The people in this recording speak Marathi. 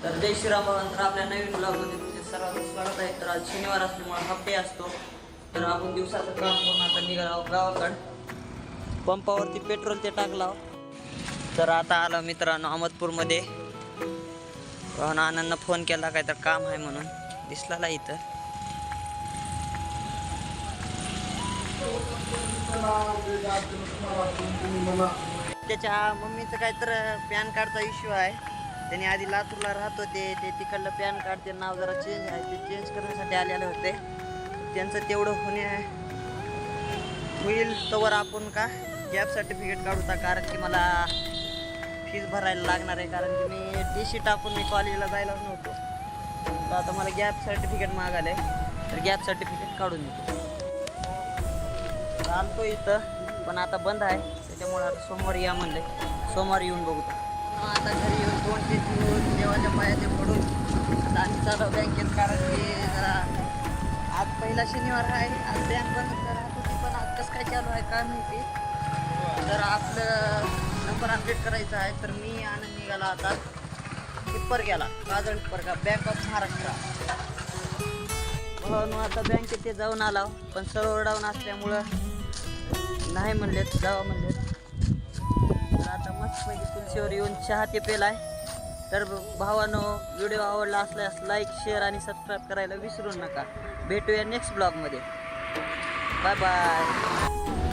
तर जय श्रीराम भगवान. तर आपल्या नवीन ब्लॉगमध्ये तुमचे सर्वांचं स्वागत आहे. तर आज शनिवार असल्यामुळे हाफ डे असतो. तर आपण दिवसाचं काम करून आता निघालो गावाकडं. पंपावरती पेट्रोल ते टाकला. तर आता आलो मित्रांनो अहमदपूरमध्ये. आनंदनं फोन केला काय तर काम आहे म्हणून दिसला इथं. त्याच्या मम्मीचं काय तर पॅन कार्डचा इश्यू आहे. त्याने आधी लातूरला राहत होते, ते तिकडलं पॅन कार्ड ते नाव जरा चेंज आहे, ते चेंज करण्यासाठी आलेले होते. त्यांचं तेवढं होईल तोवर आपण का गॅप सर्टिफिकेट काढूचा, कारण की मला फीस भरायला लागणार आहे. कारण की मी टी सी टाकून मी कॉलेजला जायलाच नव्हतो. तर आता मला गॅप सर्टिफिकेट मागायला आहे, तर गॅप सर्टिफिकेट काढून येतो. चालतो इथं पण आता बंद आहे, त्याच्यामुळे आता सोमवारी या म्हणले. सोमवारी येऊन बघू. आता घरी येऊन 2-3 दिवस देवाच्या पायाचे पडून आता आम्ही चालू बँकेत, कारण की जरा आज पहिला शनिवार आहे. आज बँक बंद राहत होती, पण आज कसं काय चालू आहे काय माहिती. तर आपलं नंबर अपडेट करायचा आहे. तर मी आनंद निघाला आता हिप्पर गेला, काजळ हिप्पर का बँक ऑफ महाराष्ट्र म्हणून आता बँकेत ते जाऊन आला, पण सर्व्हर डाऊन असल्यामुळं नाही म्हणलेत जावा म्हणलेत. तर आता मस्तपैकी तुलसीवर येऊन चहा ते पेलाय. तर भावानो, व्हिडिओ आवडला असल्यास लाईक, शेअर आणि सबस्क्राईब करायला विसरू नका. भेटूया नेक्स्ट ब्लॉगमध्ये. Bye bye.